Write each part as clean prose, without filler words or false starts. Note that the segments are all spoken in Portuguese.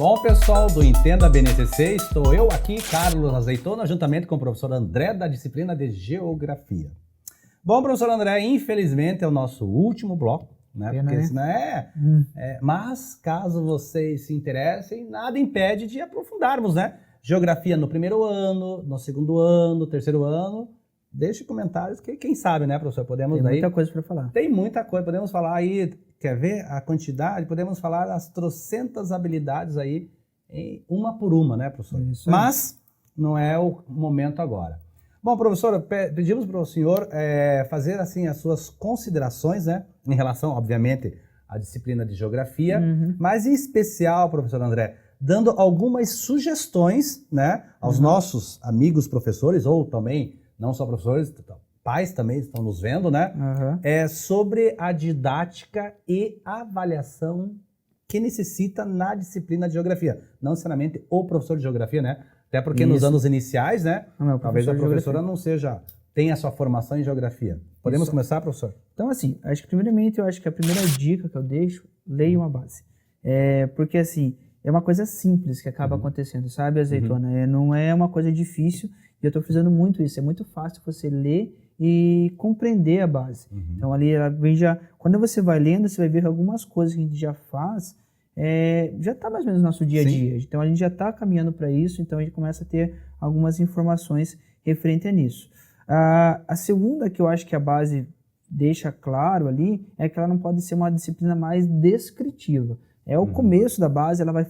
Bom, pessoal do Entenda BNCC, estou eu aqui, Carlos Azeitona, juntamente com o professor André, da disciplina de Geografia. Bom, professor André, infelizmente é o nosso último bloco, né? Pena, Porque né? senão mas, caso vocês se interessem, nada impede de aprofundarmos, né? Geografia no primeiro ano, no segundo ano, terceiro ano. Deixe comentários que, quem sabe, né, professor? Podemos Tem muita coisa para falar. Tem muita coisa, podemos falar aí, quer ver a quantidade? Podemos falar as trocentas habilidades aí, uma por uma, né, professor? Isso. Mas não é o momento agora. Bom, professor, pedimos para o senhor fazer assim as suas considerações, né, em relação, obviamente, à disciplina de Geografia, mas em especial, professor André, dando algumas sugestões, né, aos nossos amigos professores, ou também, não só professores, pais também estão nos vendo, né, sobre a didática e avaliação que necessita na disciplina de Geografia. Não necessariamente o professor de Geografia, né, até porque nos anos iniciais, né, talvez a professora não tenha a sua formação em Geografia. Podemos começar, professor? Então, assim, acho que primeiramente, eu acho que a primeira dica que eu deixo, leia uma base. Porque, assim, é uma coisa simples que acaba acontecendo, sabe, Azeitona? Não é uma coisa difícil, e eu estou fazendo muito isso. É muito fácil você ler e compreender a base. Então, ali, ela vem já... Quando você vai lendo, você vai ver que algumas coisas que a gente já faz, já está mais ou menos no nosso dia a dia. Então, a gente já está caminhando para isso, então a gente começa a ter algumas informações referente a nisso. A segunda que eu acho que a base deixa claro ali é que ela não pode ser uma disciplina mais descritiva. É o começo da base, ela vai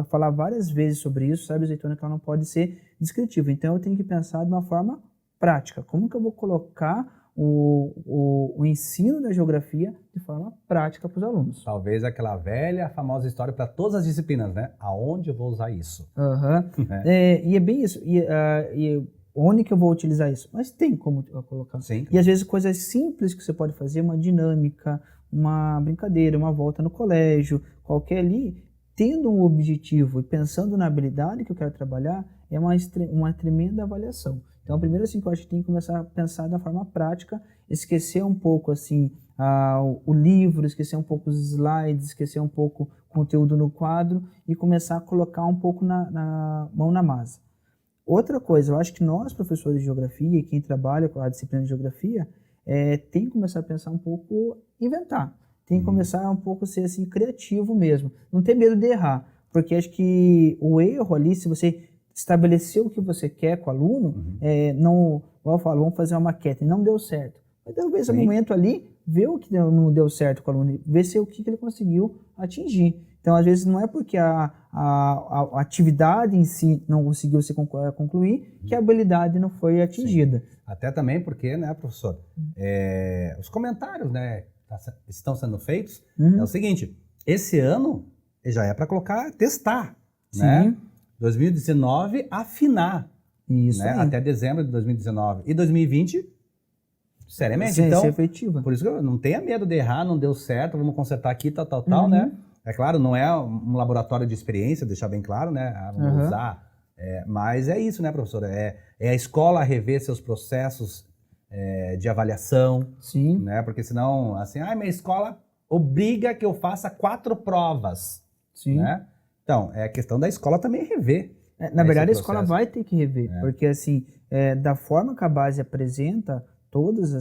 falar várias vezes sobre isso, sabe, Azeitona, que ela não pode ser descritiva. Então eu tenho que pensar de uma forma prática. Como que eu vou colocar o ensino da geografia de forma prática para os alunos? Talvez aquela velha, famosa história para todas as disciplinas, né? Aonde eu vou usar isso? E é bem isso. Onde que eu vou utilizar isso? Mas tem como eu colocar. Sim. E às vezes coisas simples que você pode fazer, uma dinâmica, uma brincadeira, uma volta no colégio, qualquer ali, tendo um objetivo e pensando na habilidade que eu quero trabalhar, é uma tremenda avaliação. Então, primeiro assim, que eu acho que tem que começar a pensar da forma prática, esquecer um pouco assim o livro, esquecer um pouco os slides, esquecer um pouco o conteúdo no quadro e começar a colocar um pouco na mão na massa. Outra coisa, eu acho que nós, professores de geografia, e quem trabalha com a disciplina de geografia, tem que começar a pensar um pouco, inventar. Tem que começar um pouco a ser assim, criativo mesmo. Não ter medo de errar. Porque acho que o erro ali, se você estabeleceu o que você quer com o aluno, não, igual eu falo, vamos fazer uma maquete, não deu certo. Mas talvez no momento ali, ver o que não deu certo com o aluno, ver se o que ele conseguiu atingir. Então, às vezes, não é porque a atividade em si não conseguiu se concluir que a habilidade não foi atingida. Sim. Até também porque, né, professor, os comentários, né, estão sendo feitos, é o seguinte, esse ano já é para testar, né? 2019, afinar. Isso, né? Até dezembro de 2019. E 2020, seriamente. Então, ser efetiva. Por isso que eu não tenha medo de errar, não deu certo, vamos consertar aqui, tal, né? É claro, não é um laboratório de experiência, deixar bem claro, né? Vamos usar. Mas é isso, né, professora? É a escola rever seus processos de avaliação. Sim. Né? Porque senão, assim, minha escola obriga que eu faça 4 provas. Sim. Né? Então, é a questão da escola também rever. Na verdade, a escola vai ter que rever. Porque, assim, da forma que a base apresenta todos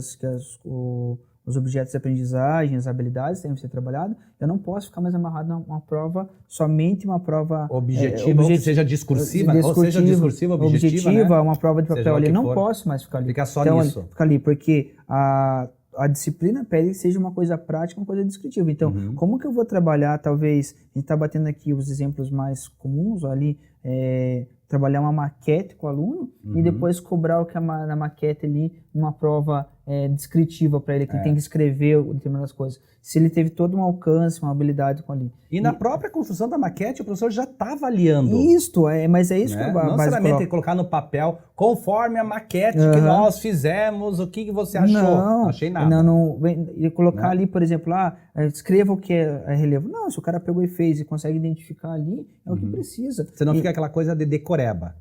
os objetos de aprendizagem, as habilidades que devem ser trabalhadas, eu não posso ficar mais amarrado numa prova, somente uma prova objetiva, ou que seja discursiva, ou seja discursiva, objetiva, né? Uma prova de papel ali, não posso mais ficar ali. Ficar só nisso. Ficar ali, porque a disciplina pede que seja uma coisa prática, uma coisa descritiva. Então, como que eu vou trabalhar, talvez, a gente está batendo aqui os exemplos mais comuns, ali, trabalhar uma maquete com o aluno e depois cobrar o que na maquete ali, uma prova descritiva para ele, que ele tem que escrever determinadas coisas. Se ele teve todo um alcance, uma habilidade com ali. E na própria construção da maquete, o professor já está avaliando. Mas é isso, né? Que a não necessariamente colocar no papel, conforme a maquete que nós fizemos, o que você achou? Não achei nada. E colocar ali, por exemplo, escreva o que é relevo. Não, se o cara pegou e fez e consegue identificar ali, é o que precisa. Você não fica aquela coisa de decoreba.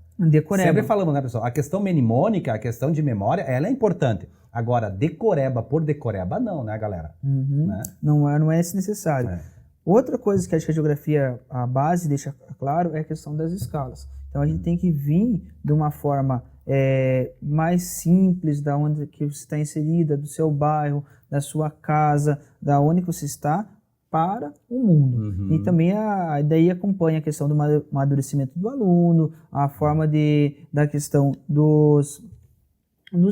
Sempre falamos, né, pessoal? A questão mnemônica, a questão de memória, ela é importante. Agora, decoreba por decoreba, não, né, galera? Não é necessário. Outra coisa que acho que a geografia, a base, deixa claro é a questão das escalas. Então a gente tem que vir de uma forma mais simples, da onde que você está inserida, do seu bairro, da sua casa, da onde que você está, para o mundo. E também daí acompanha a questão do amadurecimento do aluno, a forma da questão dos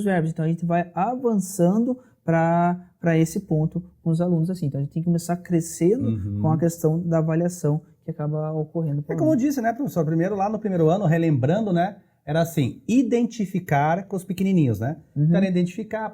verbos. Então a gente vai avançando para esse ponto com os alunos assim. Então a gente tem que começar crescendo com a questão da avaliação que acaba ocorrendo. Como eu disse, né, professor? Primeiro, lá no primeiro ano, relembrando, né? Era assim, identificar com os pequenininhos, né? Então era identificar,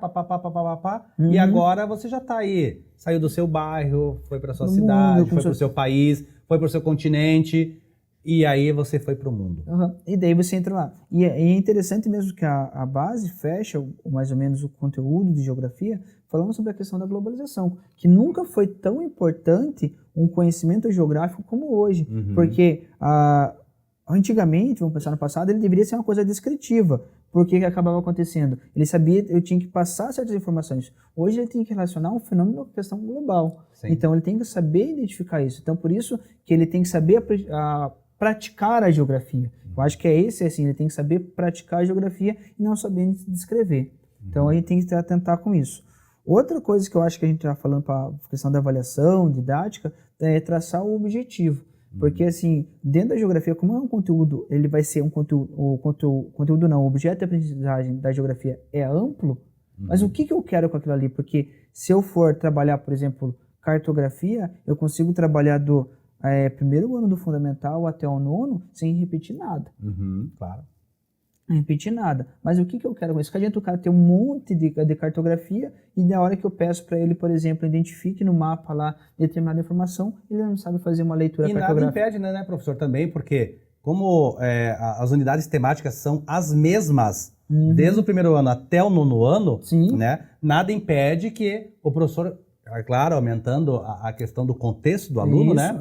e agora você já está aí, saiu do seu bairro, foi para sua cidade, foi para o seu país, foi para o seu continente, e aí você foi para o mundo. E daí você entra lá. E é interessante mesmo que a base fecha mais ou menos o conteúdo de geografia falando sobre a questão da globalização, que nunca foi tão importante um conhecimento geográfico como hoje, porque antigamente, vamos pensar no passado, ele deveria ser uma coisa descritiva. Por que acabava acontecendo? Ele sabia, eu tinha que passar certas informações. Hoje ele tem que relacionar um fenômeno com a questão global. Sim. Então ele tem que saber identificar isso. Então por isso que ele tem que saber praticar a geografia. Eu acho que é esse, assim, ele tem que saber praticar a geografia e não saber descrever. Então a gente tem que atentar com isso. Outra coisa que eu acho que a gente está falando para a questão da avaliação, didática, é traçar o objetivo. Porque, assim, dentro da geografia, como é um conteúdo, ele vai ser um conteúdo, o objeto de aprendizagem da geografia é amplo, mas o que eu quero com aquilo ali? Porque se eu for trabalhar, por exemplo, cartografia, eu consigo trabalhar do primeiro ano do fundamental até o nono sem repetir nada. Claro. Não repetir nada. Mas o que eu quero com isso? Que adianta o cara ter um monte de cartografia e na hora que eu peço para ele, por exemplo, identifique no mapa lá determinada informação, ele não sabe fazer uma leitura cartográfica. E nada impede, né, professor, também, porque como as unidades temáticas são as mesmas desde o primeiro ano até o nono ano, né, nada impede que o professor, claro, aumentando a questão do contexto do aluno, né,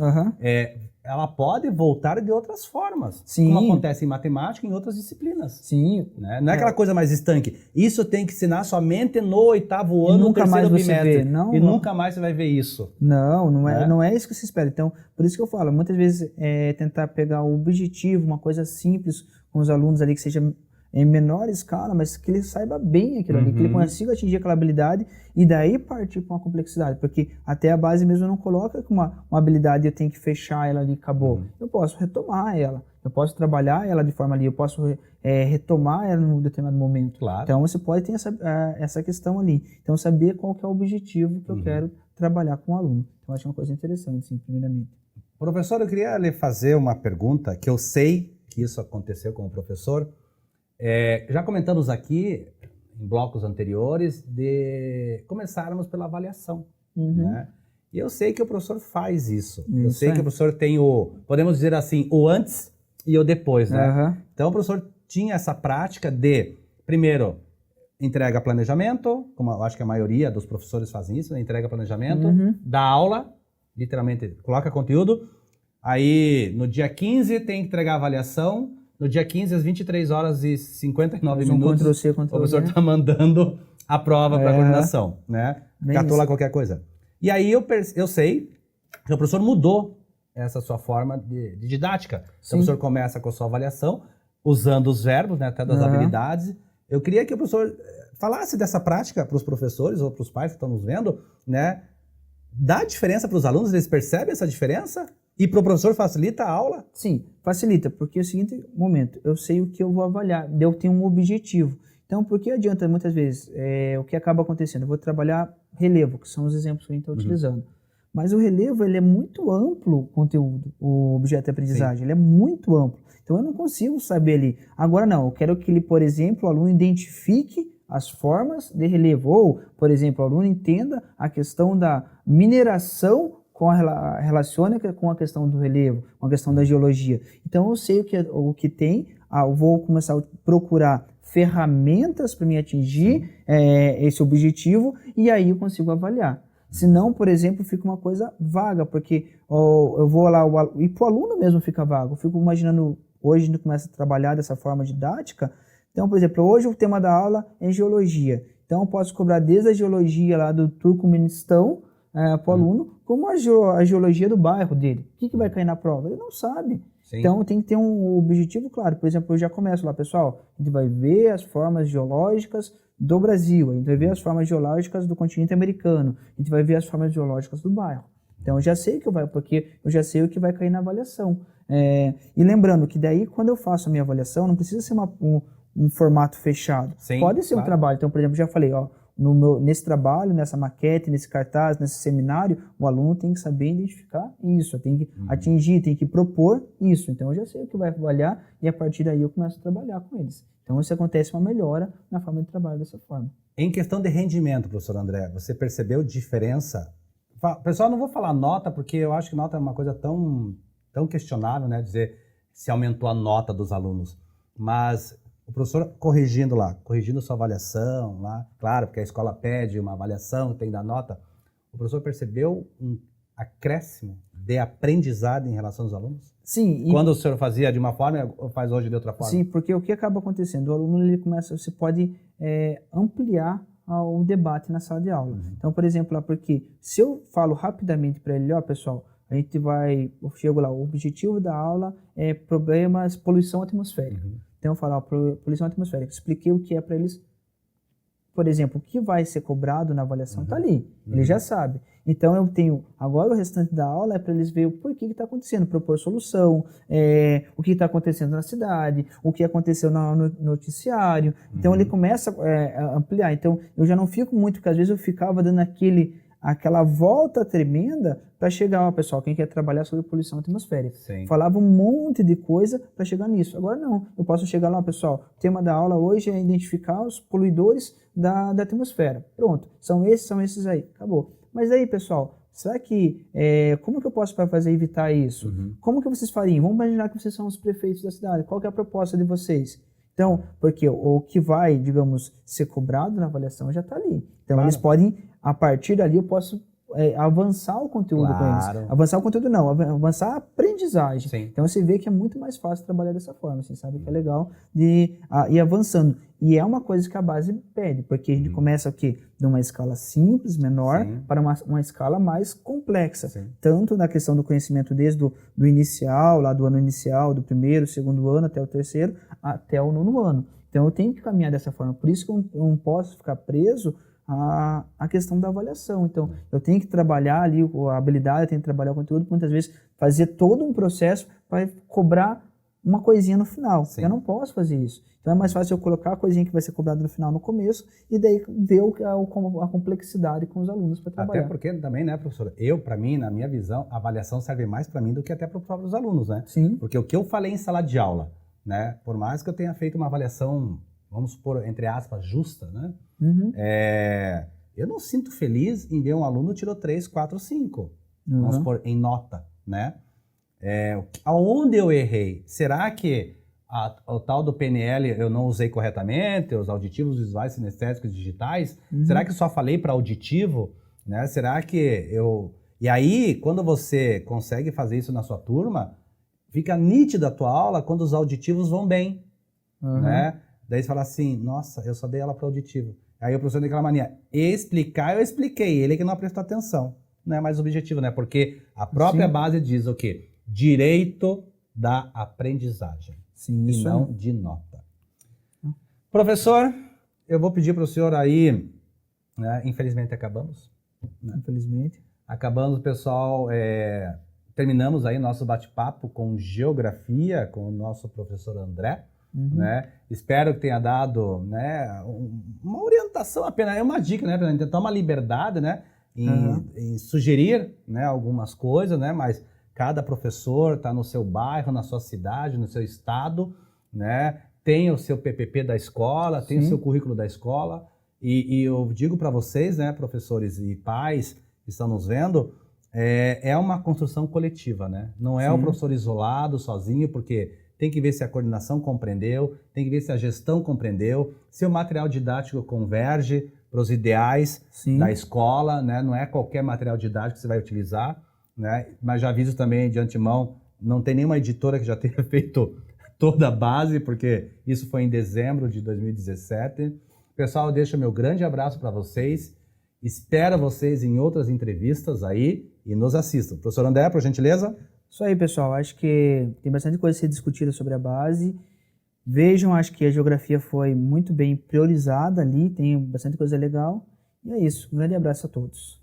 ela pode voltar de outras formas, como acontece em matemática e em outras disciplinas. Né? Não é aquela coisa mais estanque. Isso tem que ensinar somente no oitavo ano, no terceiro bimestre. E nunca mais você vai ver isso. Não é isso que se espera. Então, por isso que eu falo, muitas vezes tentar pegar o objetivo, uma coisa simples com os alunos ali, que seja em menor escala, mas que ele saiba bem aquilo ali, que ele consiga atingir aquela habilidade e daí partir para uma complexidade, porque até a base mesmo não coloca que uma habilidade eu tenho que fechar ela ali e acabou. Eu posso retomar ela, eu posso trabalhar ela de forma ali, eu posso retomar ela num determinado momento. Claro. Então você pode ter essa questão ali. Então saber qual que é o objetivo que eu quero trabalhar com o aluno. Então acho uma coisa interessante, sim, primeiramente. Professor, eu queria lhe fazer uma pergunta, que eu sei que isso aconteceu com o professor. Já comentamos aqui, em blocos anteriores, de começarmos pela avaliação. Né? E eu sei que o professor faz isso. Eu sei que o professor tem podemos dizer assim, o antes e o depois. Né? Então o professor tinha essa prática de, primeiro, entrega planejamento, como eu acho que a maioria dos professores fazem isso, né? Entrega planejamento, dá aula, literalmente coloca conteúdo, aí no dia 15 tem que entregar a avaliação. No dia 15, às 23 horas e 59 minutos, o professor está mandando a prova para a coordenação, né? Catou lá qualquer coisa. E aí eu sei que o professor mudou essa sua forma de didática. Então, o professor começa com a sua avaliação, usando os verbos, né, até das habilidades. Eu queria que o professor falasse dessa prática para os professores ou para os pais que estão nos vendo, né? Dá diferença para os alunos? Eles percebem essa diferença? E para o professor facilita a aula? Sim, facilita, porque é o seguinte momento, eu sei o que eu vou avaliar, eu tenho um objetivo. Então, por que adianta muitas vezes o que acaba acontecendo? Eu vou trabalhar relevo, que são os exemplos que a gente está utilizando. Mas o relevo, ele é muito amplo o conteúdo, o objeto de aprendizagem, ele é muito amplo. Então, eu não consigo saber ali. Agora, não, eu quero que ele, por exemplo, o aluno identifique as formas de relevo. Ou, por exemplo, o aluno entenda a questão da mineração relaciona com a questão do relevo, com a questão da geologia. Então eu sei o que tem, eu vou começar a procurar ferramentas para me atingir esse objetivo e aí eu consigo avaliar. Senão, por exemplo, fica uma coisa vaga, porque eu vou lá, e para o aluno mesmo fica vago. Eu fico imaginando, hoje a gente começa a trabalhar dessa forma didática. Então, por exemplo, hoje o tema da aula é geologia. Então eu posso cobrar desde a geologia lá do Turcomenistão, para o aluno, como a geologia do bairro dele. O que vai cair na prova? Ele não sabe. Sim. Então tem que ter um objetivo claro. Por exemplo, eu já começo lá, pessoal, a gente vai ver as formas geológicas do Brasil, a gente vai ver as formas geológicas do continente americano, a gente vai ver as formas geológicas do bairro. Então eu já sei porque eu já sei o que vai cair na avaliação. E lembrando que daí, quando eu faço a minha avaliação, não precisa ser um formato fechado. Sim, pode ser um trabalho. Então, por exemplo, já falei, nesse trabalho, nessa maquete, nesse cartaz, nesse seminário, o aluno tem que saber identificar isso, tem que atingir, tem que propor isso. Então, eu já sei o que vai avaliar e a partir daí eu começo a trabalhar com eles. Então, isso acontece uma melhora na forma de trabalho dessa forma. Em questão de rendimento, professor André, você percebeu diferença? Pessoal, não vou falar nota, porque eu acho que nota é uma coisa tão questionável, né? Dizer se aumentou a nota dos alunos. Mas o professor corrigindo sua avaliação lá, claro, porque a escola pede uma avaliação, tem da nota. O professor percebeu um acréscimo de aprendizado em relação aos alunos? Sim. Quando o senhor fazia de uma forma, ou faz hoje de outra forma? Sim, porque o que acaba acontecendo? O aluno você pode ampliar o debate na sala de aula. Então, por exemplo, porque se eu falo rapidamente para ele, pessoal, eu chego lá, o objetivo da aula é poluição atmosférica. Então, eu falo, poluição atmosférica, expliquei o que é para eles. Por exemplo, o que vai ser cobrado na avaliação está ali, ele já sabe. Então, eu tenho, agora o restante da aula é para eles verem o porquê que está acontecendo, propor solução, o que está acontecendo na cidade, o que aconteceu no noticiário. Então, ele começa a ampliar. Então, eu já não fico muito, porque às vezes eu ficava dando aquela volta tremenda para chegar, pessoal, quem quer trabalhar sobre poluição atmosférica. Sim. Falava um monte de coisa para chegar nisso. Agora não, eu posso chegar lá, pessoal, o tema da aula hoje é identificar os poluidores da atmosfera. Pronto, são esses aí, acabou. Mas aí, pessoal, será que, como que eu posso fazer evitar isso? Como que vocês fariam? Vamos imaginar que vocês são os prefeitos da cidade, qual que é a proposta de vocês? Então, porque o que vai, digamos, ser cobrado na avaliação já está ali. Então, eles podem, a partir dali, eu posso avançar o conteúdo com eles. Avançar o conteúdo não, avançar a aprendizagem. Sim. Então, você vê que é muito mais fácil trabalhar dessa forma. Você sabe que é legal de ir avançando. E é uma coisa que a base pede, porque a gente começa aqui de uma escala simples, menor, para uma escala mais complexa. Sim. Tanto na questão do conhecimento desde do inicial, lá do ano inicial, do primeiro, segundo ano, até o terceiro, até o nono ano. Então, eu tenho que caminhar dessa forma. Por isso que eu não posso ficar preso à questão da avaliação. Então, eu tenho que trabalhar ali a habilidade, eu tenho que trabalhar o conteúdo, muitas vezes fazer todo um processo para cobrar uma coisinha no final. Sim. Eu não posso fazer isso. Então, é mais fácil eu colocar a coisinha que vai ser cobrada no final no começo e daí ver a complexidade com os alunos para trabalhar. Até porque também, né, professor, para mim, na minha visão, a avaliação serve mais para mim do que até para os próprios alunos, né? Sim. Porque o que eu falei em sala de aula, né, por mais que eu tenha feito uma avaliação, vamos supor, entre aspas, justa, né? Eu não sinto feliz em ver um aluno tirou 3, 4, 5, vamos supor, em nota, né? Aonde eu errei? Será que o tal do PNL eu não usei corretamente, os auditivos, visuais, sinestésicos, digitais? Será que eu só falei para auditivo? Né? Será que E aí, quando você consegue fazer isso na sua turma, fica nítida a tua aula quando os auditivos vão bem, né? Daí você fala assim, nossa, eu só dei aula para auditivo. Aí o professor tem aquela mania, eu expliquei, ele que não prestou atenção. Não é mais objetivo, né? Porque a própria base diz o quê? Direito da aprendizagem. Sim, e não de nota. Professor, eu vou pedir para o senhor aí, né? Infelizmente acabamos. Né? Infelizmente. Acabamos, pessoal, terminamos aí nosso bate-papo com geografia, com o nosso professor André. Né? Espero que tenha dado, né, uma orientação apenas, uma dica, né, para a gente ter uma liberdade, né, em sugerir, né, algumas coisas, né, mas cada professor está no seu bairro, na sua cidade, no seu estado, né, tem o seu PPP da escola, tem o seu currículo da escola, e eu digo para vocês, né, professores e pais que estão nos vendo, é uma construção coletiva, né, não é o professor isolado, sozinho, porque tem que ver se a coordenação compreendeu, tem que ver se a gestão compreendeu, se o material didático converge para os ideais da escola, né? Não é qualquer material didático que você vai utilizar, né? Mas já aviso também de antemão, não tem nenhuma editora que já tenha feito toda a base, porque isso foi em dezembro de 2017. Pessoal, eu deixo meu grande abraço para vocês Espero vocês em outras entrevistas aí e nos assistam. Professor André, por gentileza. Isso aí, pessoal. Acho que tem bastante coisa a ser discutida sobre a base. Vejam, acho que a geografia foi muito bem priorizada ali, tem bastante coisa legal. E é isso. Um grande abraço a todos.